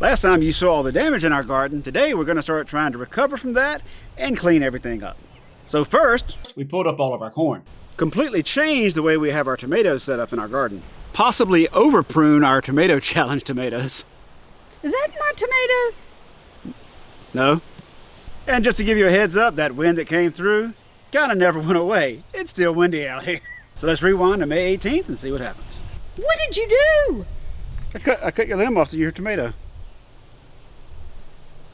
Last time you saw all the damage in our garden. Today we're going to start trying to recover from that and clean everything up. So first, we pulled up all of our corn. Completely changed the way we have our tomatoes set up in our garden. Possibly over prune our tomato challenge tomatoes. Is that my tomato? No. And just to give you a heads up, that wind that came through kind of never went away. It's still windy out here. So let's rewind to May 18th and see what happens. What did you do? I cut your limb off to your tomato.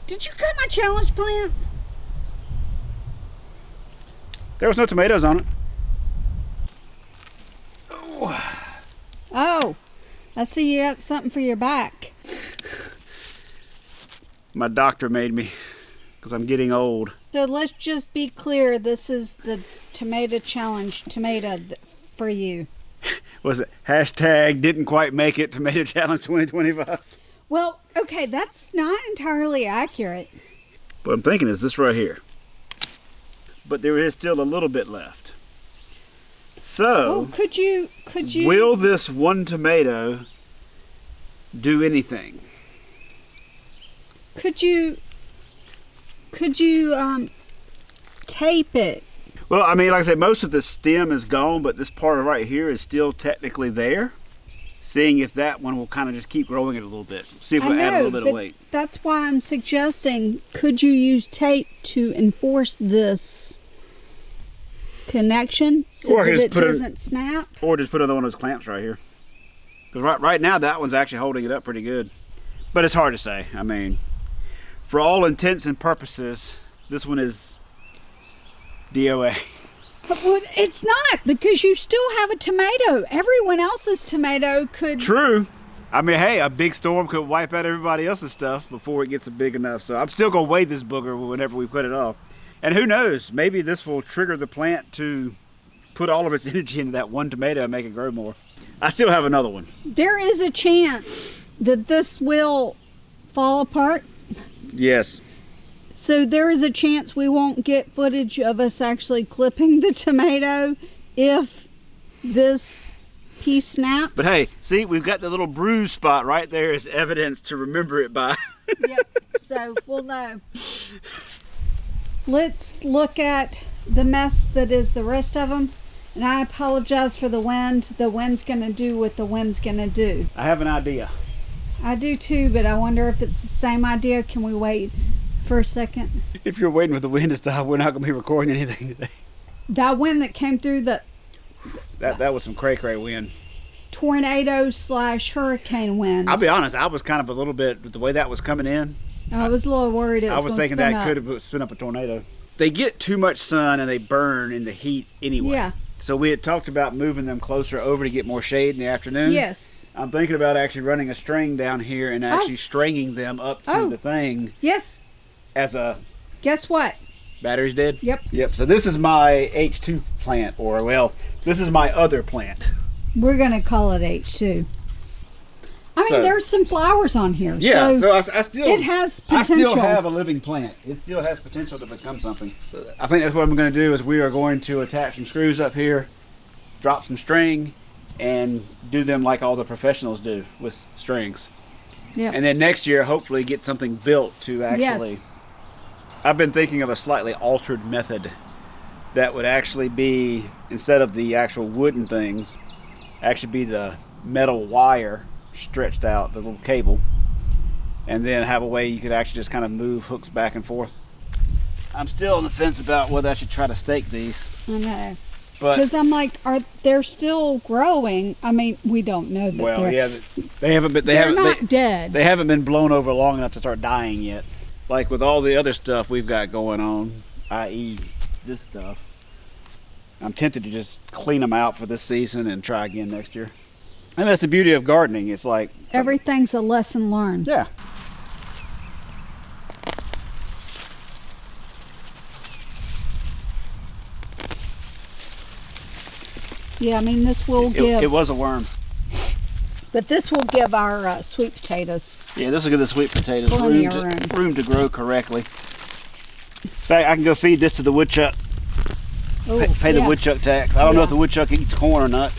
Did you cut my challenge plant? There was no tomatoes on it. Oh, I see you got something for your back. My doctor made me, because I'm getting old. So let's just be clear, this is the tomato challenge tomato for you. Was it hashtag didn't quite make it tomato challenge 2025? Well, okay, that's not entirely accurate. What I'm thinking is this right here. But there is still a little bit left. So, could you will this one tomato do anything? Could you tape it? Well, I mean, like I said, most of the stem is gone, but this part right here is still technically there. Seeing if that one will kind of just keep growing it a little bit. See if we'll add a little bit of weight. That's why I'm suggesting, could you use tape to enforce this connection so that it doesn't snap? Or just put another one of those clamps right here. Because right now that one's actually holding it up pretty good. But it's hard to say. I mean, for all intents and purposes, this one is DOA. Well, it's not, because you still have a tomato. Everyone else's tomato could... True. I mean, hey, a big storm could wipe out everybody else's stuff before it gets big enough. So I'm still going to weigh this booger whenever we put it off. And who knows, maybe this will trigger the plant to put all of its energy into that one tomato and make it grow more. I still have another one. There is a chance that this will fall apart. Yes. So there is a chance we won't get footage of us actually clipping the tomato if this piece snaps. But hey, see, we've got the little bruise spot right there as evidence to remember it by. Yep, so we'll know. Let's look at the mess that is the rest of them. And I apologize for the wind. The wind's going to do what the wind's going to do. I have an idea. I do too, but I wonder if it's the same idea. Can we wait for a second? If you're waiting for the wind to stop, we're not going to be recording anything today. That wind that came through the... That was some cray-cray wind. Tornado/hurricane wind. I'll be honest, I was kind of a little bit, with the way that was coming in. I was a little worried it was I was thinking that could have spin up a tornado. They get too much sun and they burn in the heat anyway. Yeah. So we had talked about moving them closer over to get more shade in the afternoon. Yes. I'm thinking about actually running a string down here and actually stringing them up to the thing. Yes. As a... Guess what? Battery's dead? Yep. Yep. So this is my H2 plant, or well, this is my other plant. We're going to call it H2. I mean, there's some flowers on here. Yeah, so I still... It has potential. I still have a living plant. It still has potential to become something. I think that's what I'm going to do is we are going to attach some screws up here, drop some string, and do them like all the professionals do with strings. Yeah. And then next year, hopefully get something built to actually... Yes. I've been thinking of a slightly altered method that would actually be, instead of the actual wooden things, actually be the metal wire stretched out, the little cable, and then have a way you could actually just kind of move hooks back and forth. I'm still on the fence about whether I should try to stake these. I know. Because I'm like, they're still growing? I mean, we don't know that they haven't been. They're not dead. They haven't been blown over long enough to start dying yet. Like with all the other stuff we've got going on, i.e. this stuff. I'm tempted to just clean them out for this season and try again next year. And that's the beauty of gardening. It's like... Everything's a lesson learned. Yeah. Yeah, I mean, this will give... It was a worm. But this will give our sweet potatoes... Yeah, this will give the sweet potatoes room to grow correctly. In fact, I can go feed this to the woodchuck. Pay the woodchuck tax. I don't know if the woodchuck eats corn or not.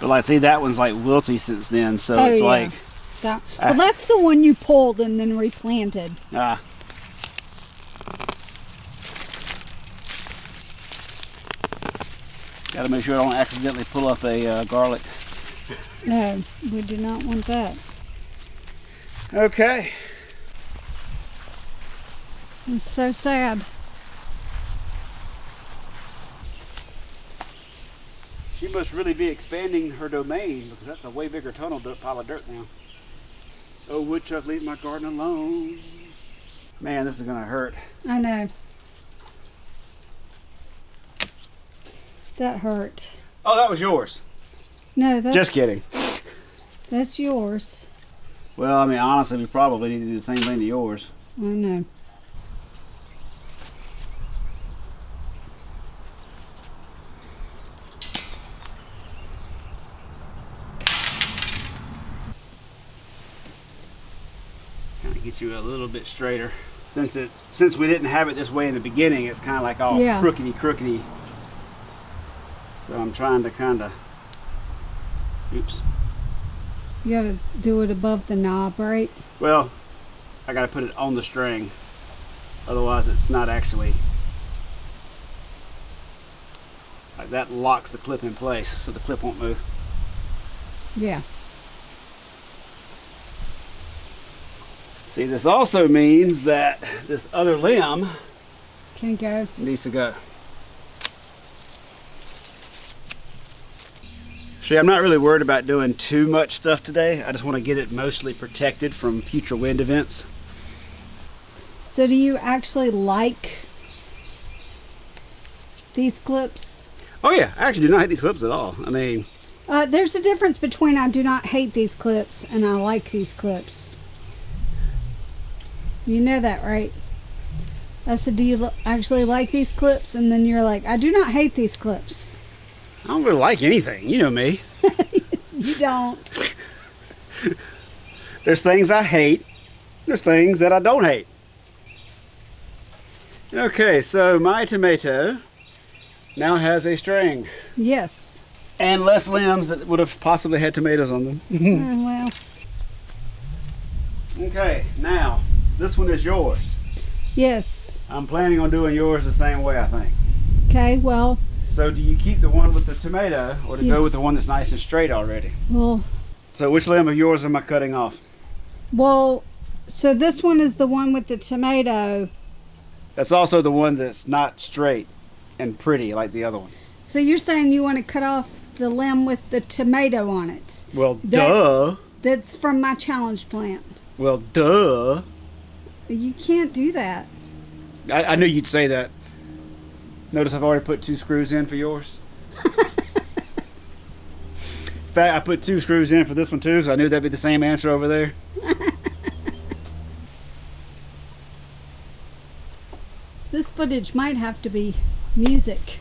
But like, see, that one's like wilty since then, so it's like So, well, that's the one you pulled and then replanted. Ah. Gotta make sure I don't accidentally pull up a garlic. No, we do not want that. Okay. It's so sad. She must really be expanding her domain because that's a way bigger tunnel pile of dirt now. Oh, woodchuck, leave my garden alone. Man, this is gonna hurt. I know. That hurt. Oh, that was yours. No, that's... Just kidding. That's yours. Well, I mean, honestly, we probably need to do the same thing to yours. I know. Kind of get you a little bit straighter. Since we didn't have it this way in the beginning, it's kind of like all crookedy. So I'm trying to kind of, oops. You gotta do it above the knob, right? Well, I gotta put it on the string. Otherwise it's not actually, like that locks the clip in place so the clip won't move. Yeah. See, this also means that this other limb Can go. needs to go. See, I'm not really worried about doing too much stuff today. I just want to get it mostly protected from future wind events. So do you actually like these clips? Oh yeah, I actually do not hate these clips at all. I mean, There's a difference between I do not hate these clips and I like these clips. You know that, right? I said, do you actually like these clips? And then you're like, I do not hate these clips. I don't really like anything. You know me. You don't. There's things I hate. There's things that I don't hate. Okay, so my tomato now has a string. Yes. And less limbs that would have possibly had tomatoes on them. Well. Okay, now this one is yours. Yes. I'm planning on doing yours the same way, I think. Okay, well. So do you keep the one with the tomato or to Yeah. go with the one that's nice and straight already? Well. So which limb of yours am I cutting off? Well, so this one is the one with the tomato. That's also the one that's not straight and pretty like the other one. So you're saying you want to cut off the limb with the tomato on it? Well, duh. That's from my challenge plant. Well, duh. You can't do that. I knew you'd say that. Notice I've already put 2 screws in for yours. In fact, I put 2 screws in for this one too, because I knew that'd be the same answer over there. This footage might have to be music.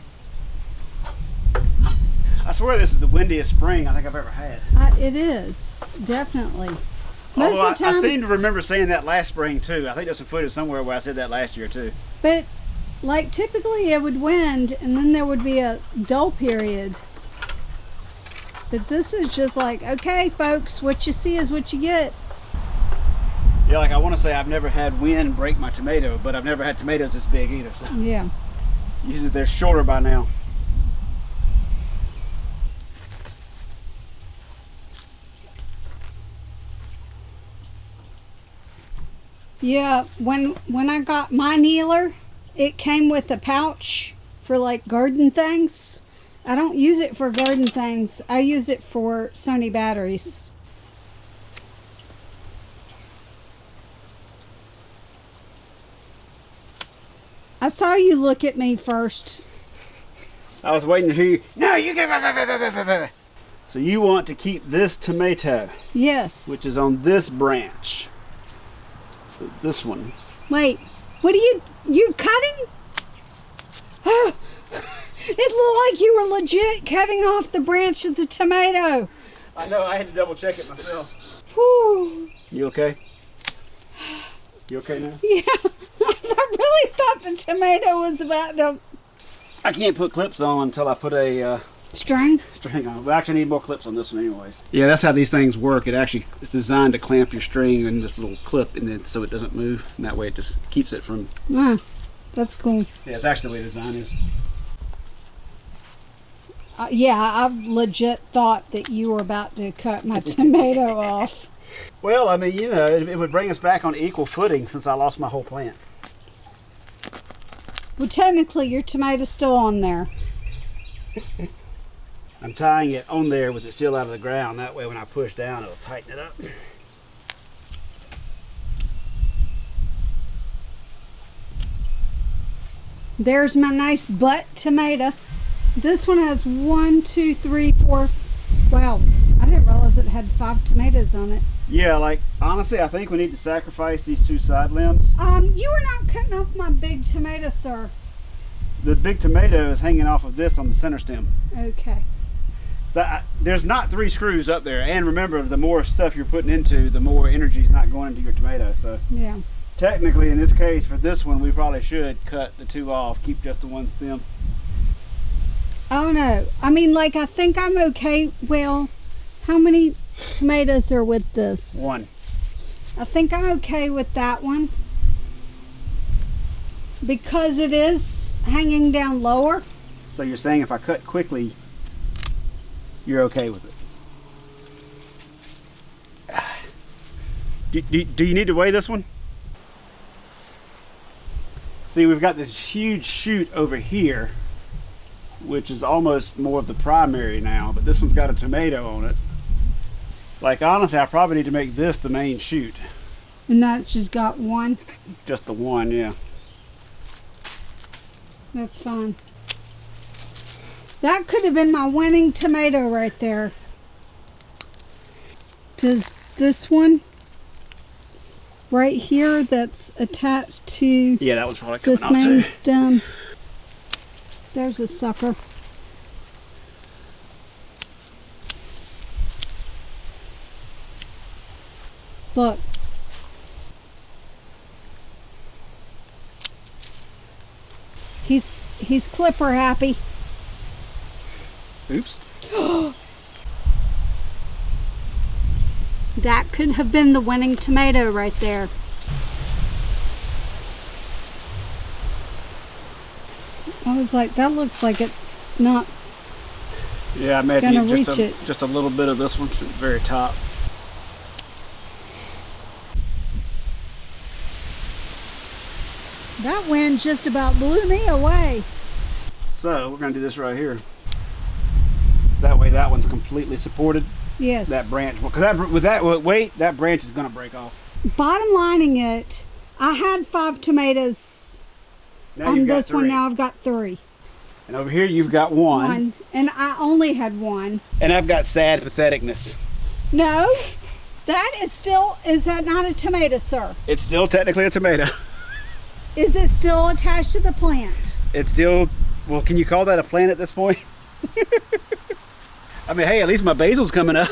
I swear this is the windiest spring I think I've ever had. It is, definitely. Most Although of the time, I seem to remember saying that last spring too. I think there's some footage somewhere where I said that last year too. but like typically it would wind and then there would be a dull period. But this is just like, okay folks, what you see is what you get. Yeah, like I want to say I've never had wind break my tomato, but I've never had tomatoes this big either. So Yeah. usually they're shorter by now. Yeah, when I got my kneeler, it came with a pouch for like garden things. I don't use it for garden things. I use it for Sony batteries. I saw you look at me first. I was waiting to hear you. No, you get. So you want to keep this tomato, Yes. which is on this branch. So this one. Wait, what are you cutting? Oh, it looked like you were legit cutting off the branch of the tomato. I know, I had to double check it myself. Whew. You okay? You okay now? Yeah, I really thought the tomato was about to... I can't put clips on until I put a String? String on. We actually need more clips on this one anyways. Yeah, that's how these things work. It's designed to clamp your string in this little clip, and then so it doesn't move, and that way it just keeps it from... Ah, that's cool. Yeah, it's actually the way the design is. Yeah, I legit thought that you were about to cut my tomato off. Well, I mean, you know, it would bring us back on equal footing since I lost my whole plant. Well, technically, your tomato's still on there. I'm tying it on there with it still out of the ground. That way when I push down, it'll tighten it up. There's my nice butt tomato. This one has 1, 2, 3, 4. Wow, I didn't realize it had 5 tomatoes on it. Yeah, like, honestly, I think we need to sacrifice these 2 side limbs. You were not cutting off my big tomato, sir. The big tomato is hanging off of this on the center stem. Okay. So there's not 3 screws up there, and remember, the more stuff you're putting into, the more energy is not going into your tomato. So yeah, technically, in this case, for this one, we probably should cut the 2 off, keep just the 1 stem. Oh no, I mean, like, I think I'm okay. Well, how many tomatoes are with this? 1. I think I'm okay with that one because it is hanging down lower. So you're saying if I cut quickly, you're okay with it? Do you need to weigh this one? See, we've got this huge shoot over here, which is almost more of the primary now, but this one's got a tomato on it. Like, honestly, I probably need to make this the main shoot. And that's just got 1? Just the 1, yeah. That's fine. That could have been my winning tomato right there. Does this one right here that's attached to Yeah, that was probably coming this off main too. stem? There's a sucker. Look. He's clipper happy. Oops. That could have been the winning tomato right there. I was like, that looks like it's not Yeah, I made gonna it just a little bit of this one to the very top. That wind just about blew me away. So we're gonna do this right here. That way that one's completely supported. Yes. That branch, because with that weight, that branch is gonna break off. Bottom lining it, I had 5 tomatoes Now on you've got this one. 3. Now I've got 3. And over here you've got 1. And I only had 1. And I've got sad patheticness. No, that is that not a tomato, sir? It's still technically a tomato. Is it still attached to the plant? It's still, well, can you call that a plant at this point? I mean, hey, at least my basil's coming up.